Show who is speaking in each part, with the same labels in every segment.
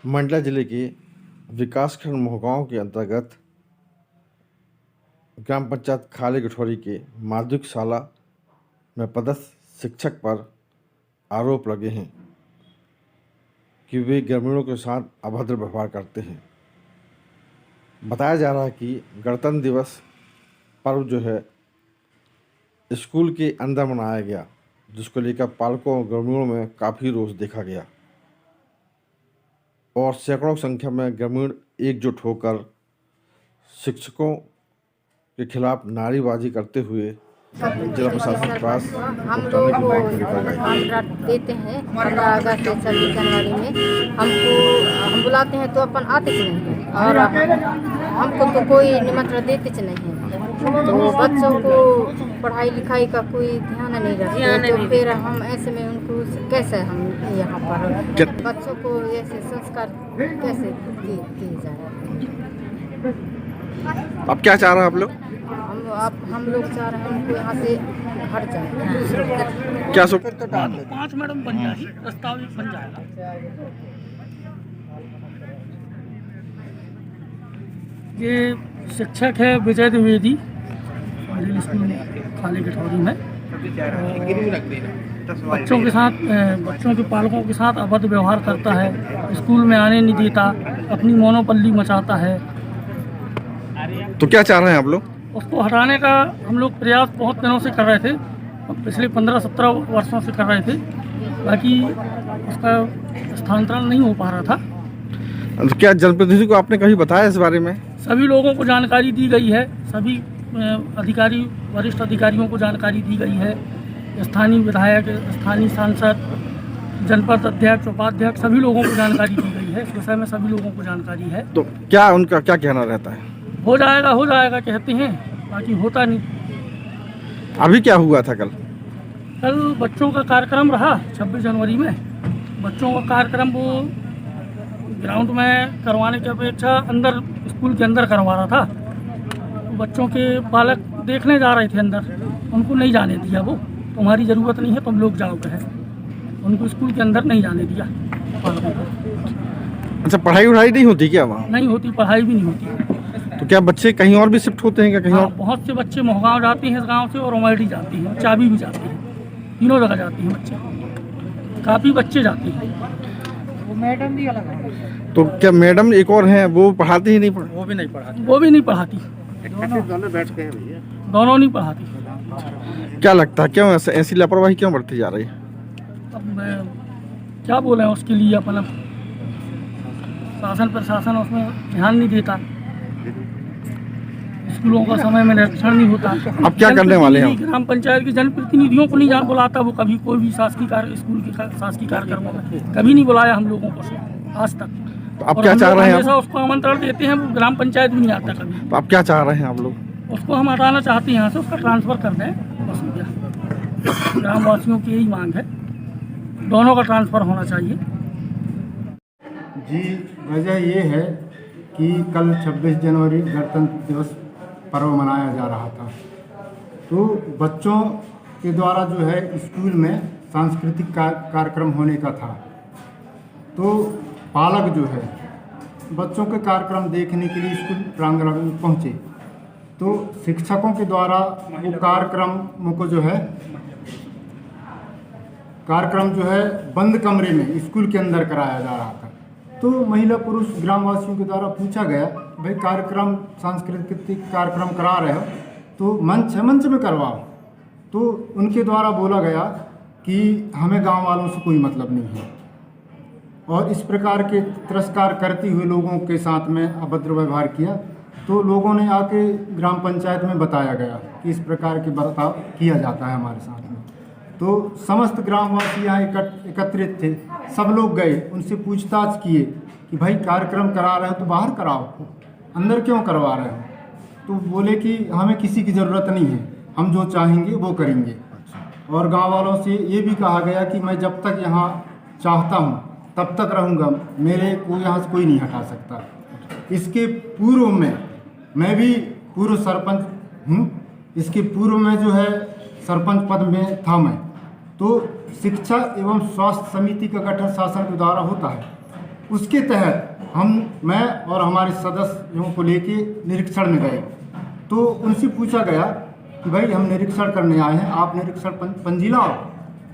Speaker 1: मंडला जिले के विकासखंड मोहगांव के अंतर्गत ग्राम पंचायत खाले गठौरी के माध्यमिक शाला में पदस्थ शिक्षक पर आरोप लगे हैं कि वे ग्रामीणों के साथ अभद्र व्यवहार करते हैं। बताया जा रहा है कि गणतंत्र दिवस पर्व जो है स्कूल के अंदर मनाया गया, जिसको लेकर पालकों और ग्रामीणों में काफ़ी रोष देखा गया और सैकड़ों संख्या में ग्रामीण एकजुट होकर शिक्षकों के खिलाफ नारेबाजी करते हुए जिला प्रशासन के पास
Speaker 2: हम लोग को कॉन्ट्रैक्ट देते हैं 15 अगस्त 26 जनवरी में हम बुलाते हैं तो अपन आते च नहीं है और हमको तो कोई निमंत्रण देते च नहीं है। तो बच्चों को पढ़ाई लिखाई का कोई ध्यान नहीं रखते, तो फिर हम ऐसे में उनको कैसे हम यहाँ पर बच्चों को ऐसे संस्कार कैसे दिए जाए।
Speaker 1: अब क्या चाह रहे हैं आप लोग?
Speaker 2: हम लोग चाह रहे हैं उनको यहाँ से हट जाए।
Speaker 1: क्या
Speaker 3: 5 मैडम बन जाएगी, प्रस्ताव बन जाएगा। ये शिक्षक है विजय द्विवेदी, मिडिल स्कूल खाले गठौरी में। बच्चों के पालकों के साथ अभद्र व्यवहार करता है, स्कूल में आने नहीं देता, अपनी मोनोपल्ली मचाता है।
Speaker 1: तो क्या चाह रहे हैं आप लोग?
Speaker 3: उसको हटाने का हम लोग प्रयास बहुत दिनों से कर रहे थे, पिछले 15-17 वर्षों से कर रहे थे, बाकी उसका स्थानांतरण नहीं हो पा रहा था।
Speaker 1: तो क्या जनप्रतिनिधि को आपने कभी बताया इस बारे में?
Speaker 3: सभी लोगों को जानकारी दी गई है, सभी अधिकारी वरिष्ठ अधिकारियों को जानकारी दी गई है, स्थानीय विधायक, स्थानीय सांसद, जनपद अध्यक्ष, उपाध्यक्ष, सभी लोगों को जानकारी दी गई है। इस विषय में सभी लोगों को जानकारी है।
Speaker 1: तो क्या उनका क्या कहना रहता है?
Speaker 3: हो जाएगा कहते हैं, बाकी होता नहीं।
Speaker 1: अभी क्या हुआ था कल?
Speaker 3: कल बच्चों का कार्यक्रम रहा 26 जनवरी में। बच्चों का कार्यक्रम वो ग्राउंड में करवाने की अपेक्षा अंदर स्कूल के अंदर करवा रहा था। बच्चों के पालक देखने जा रहे थे अंदर, उनको नहीं जाने दिया। वो तुम्हारी ज़रूरत नहीं है, तुम लोग जाओ कहे, उनको स्कूल के अंदर नहीं जाने दिया पालकों को।
Speaker 1: अच्छा, पढ़ाई वढ़ाई नहीं होती क्या वहाँ?
Speaker 3: नहीं होती, पढ़ाई भी नहीं होती।
Speaker 1: तो क्या बच्चे कहीं और भी शिफ्ट होते हैं क्या? कहीं और
Speaker 3: बहुत से बच्चे मोहगांव जाते हैं इस गांव से, और उमरडी जाती हैं, चाबी भी जाती है, तीनों जगह जाती हैं बच्चे, काफ़ी बच्चे जाते हैं। वो मैडम भी अलग है।
Speaker 1: तो क्या मैडम एक और हैं, वो पढ़ाती ही नहीं?
Speaker 3: वो भी नहीं पढ़ाती। दोनों बैठते हैं भैया, दोनों नहीं पढ़ाती।
Speaker 1: क्या लगता है क्यों ऐसी लापरवाही क्यों बढ़ती जा रही है?
Speaker 3: अब क्या बोले उसके लिए, अपना शासन प्रशासन उसमें ध्यान नहीं देता, स्कूलों का समय में निरीक्षण नहीं होता।
Speaker 1: अब क्या करने वाले हैं?
Speaker 3: ग्राम पंचायत के जनप्रतिनिधियों को नहीं बुलाता वो कभी, कोई भी शासकीय कार्य, स्कूल के शासकीय कार्यक्रमों में कभी नहीं बुलाया हम लोगों को आज तक।
Speaker 1: तो अब क्या चाह रहे हैं?
Speaker 3: हमेशा उसको आमंत्रण देते हैं, वो ग्राम पंचायत भी नहीं आता कभी।
Speaker 1: तो अब क्या चाह रहे हैं आप लोग?
Speaker 3: उसको हम हटाना चाहते हैं यहाँ से, उसका ट्रांसफ़र कर दें, बस हो गया। ग्रामवासियों की यही मांग है, दोनों का ट्रांसफ़र होना चाहिए।
Speaker 4: जी, वजह ये है कि कल 26 जनवरी गणतंत्र दिवस पर्व मनाया जा रहा था, तो बच्चों के द्वारा जो है स्कूल में सांस्कृतिक कार्यक्रम होने का था। तो पालक जो है बच्चों के कार्यक्रम देखने के लिए स्कूल प्रांगण में पहुँचे, तो शिक्षकों के द्वारा वो कार्यक्रम जो है बंद कमरे में स्कूल के अंदर कराया जा रहा था। तो महिला पुरुष ग्रामवासियों के द्वारा पूछा गया, भाई कार्यक्रम सांस्कृतिक कार्यक्रम करा रहे हो तो मंच में करवाओ। तो उनके द्वारा बोला गया कि हमें गांव वालों से कोई मतलब नहीं है, और इस प्रकार के तिरस्कार करते हुए लोगों के साथ में अभद्र व्यवहार किया। तो लोगों ने आके ग्राम पंचायत में बताया गया कि इस प्रकार के बर्ताव किया जाता है हमारे साथ में। तो समस्त ग्रामवासी यहाँ एकत्रित थे, सब लोग गए, उनसे पूछताछ किए कि भाई कार्यक्रम करा रहे हो तो बाहर कराओ, अंदर क्यों करवा रहे हो? तो बोले कि हमें किसी की ज़रूरत नहीं है, हम जो चाहेंगे वो करेंगे। और गांव वालों से ये भी कहा गया कि मैं जब तक यहाँ चाहता हूँ तब तक रहूँगा, मेरे को यहाँ से कोई नहीं हटा सकता। इसके पूर्व में मैं भी पूर्व सरपंच हूँ, इसके पूर्व में जो है सरपंच पद में था मैं। तो शिक्षा एवं स्वास्थ्य समिति का गठन शासन के द्वारा होता है, उसके तहत मैं और हमारे सदस्यों को लेके निरीक्षण में गए। तो उनसे पूछा गया कि भाई हम निरीक्षण करने आए हैं, आप निरीक्षण पंजी लाओ।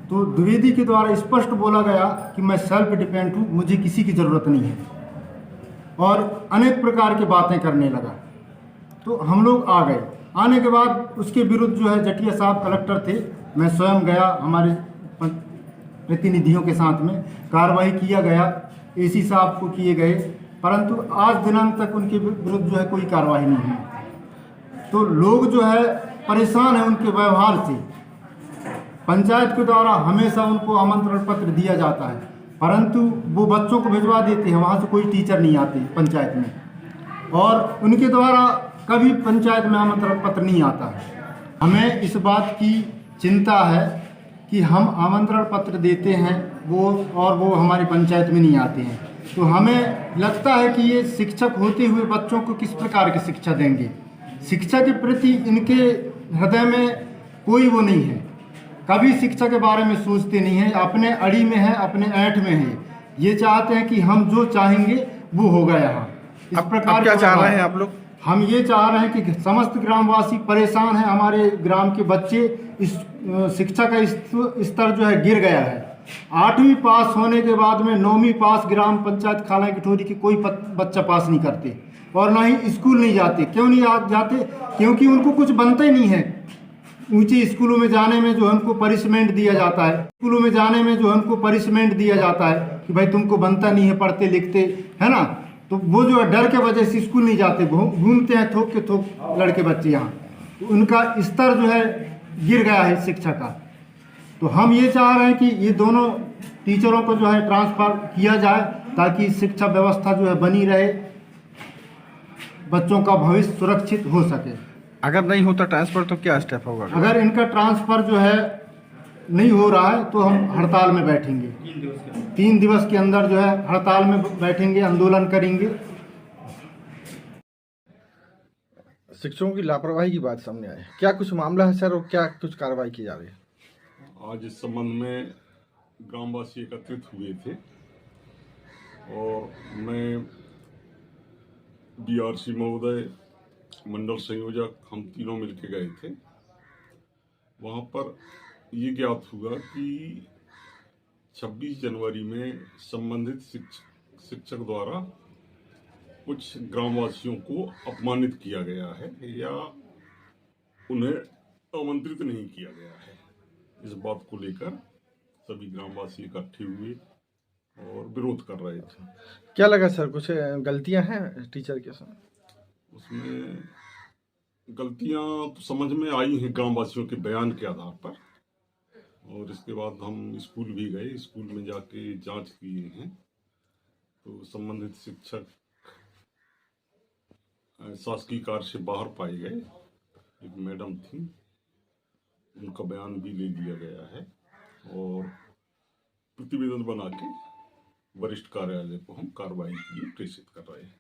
Speaker 4: तो द्विवेदी के द्वारा स्पष्ट बोला गया कि मैं सेल्फ डिपेंड हूँ, मुझे किसी की ज़रूरत नहीं है, और अनेक प्रकार की बातें करने लगा। तो हम लोग आ गए। आने के बाद उसके विरुद्ध जो है जटिया साहब कलेक्टर थे, मैं स्वयं गया, हमारे प्रतिनिधियों के साथ में कार्रवाई किया गया, एसी साहब को किए गए, परंतु आज दिनांक तक उनके विरुद्ध जो है कोई कार्रवाई नहीं हुई। तो लोग जो है परेशान है उनके व्यवहार से। पंचायत के द्वारा हमेशा उनको आमंत्रण पत्र दिया जाता है, परंतु वो बच्चों को भिजवा देते हैं, वहाँ से कोई टीचर नहीं आते पंचायत में, और उनके द्वारा कभी पंचायत में आमंत्रण पत्र नहीं आता है। हमें इस बात की चिंता है कि हम आमंत्रण पत्र देते हैं वो हमारी पंचायत में नहीं आते हैं। तो हमें लगता है कि ये शिक्षक होते हुए बच्चों को किस प्रकार की शिक्षा देंगे। शिक्षा के प्रति इनके हृदय में कोई वो नहीं है, कभी शिक्षा के बारे में सोचते नहीं है, अपने अड़ी में है, अपने ऐंठ में है। ये चाहते हैं कि हम जो चाहेंगे वो होगा यहाँ। इस प्रकार
Speaker 1: क्या चाह रहे हैं आप लोग?
Speaker 4: हम ये चाह रहे हैं कि समस्त ग्रामवासी परेशान हैं, हमारे ग्राम के बच्चे, इस शिक्षा का स्तर जो है गिर गया है। 8वीं पास होने के बाद में 9वीं पास ग्राम पंचायत खाला किठौरी की कोई बच्चा पास नहीं करते, और ना ही स्कूल नहीं जाते। क्यों नहीं जाते? क्योंकि उनको कुछ बनता ही नहीं है। ऊंचे स्कूलों में जाने में जो हमको पनिशमेंट दिया जाता है, स्कूलों में जाने में जो हमको पनिशमेंट दिया जाता है कि भाई तुमको बनता नहीं है पढ़ते लिखते, है ना। तो वो जो है डर के वजह से स्कूल नहीं जाते, घूमते हैं थोक के थोक लड़के बच्चे यहाँ। तो उनका स्तर जो है गिर गया है शिक्षा का। तो हम ये चाह रहे हैं कि ये दोनों टीचरों को जो है ट्रांसफर किया जाए, ताकि शिक्षा व्यवस्था जो है बनी रहे, बच्चों का भविष्य सुरक्षित हो सके।
Speaker 1: अगर नहीं होता ट्रांसफर तो क्या स्टेप होगा?
Speaker 4: अगर इनका ट्रांसफर जो है नहीं हो रहा है तो हम हड़ताल में बैठेंगे। 3 दिवस के अंदर जो है हड़ताल में बैठेंगे, आंदोलन करेंगे।
Speaker 1: शिक्षकों की लापरवाही की बात सामने आई है, क्या कुछ मामला है सर, और क्या कुछ कार्रवाई की जा रही है?
Speaker 5: आज इस संबंध में ग्रामवासी एकत्रित हुए थे और मैं बीआरसी महोदय, मंडल संयोजक, हम तीनों मिलके गए थे। वहाँ पर ये ज्ञात हुआ कि 26 जनवरी में संबंधित शिक्षक द्वारा कुछ ग्रामवासियों को अपमानित किया गया है या उन्हें आमंत्रित नहीं किया गया है। इस बात को लेकर सभी ग्रामवासी इकट्ठे हुए और विरोध कर रहे थे।
Speaker 1: क्या लगा सर, कुछ गलतियां हैं टीचर के साथ?
Speaker 5: उसमें गलतियां तो समझ में आई हैं ग्रामवासियों के बयान के आधार पर, और इसके बाद हम स्कूल भी गए, स्कूल में जाके जांच किए हैं। तो संबंधित शिक्षक शासकीय कार्य से बाहर पाए गए। एक मैडम थी, उनका बयान भी ले लिया गया है और प्रतिवेदन बना के वरिष्ठ कार्यालय को हम कार्रवाई के लिए प्रेषित कर रहे हैं।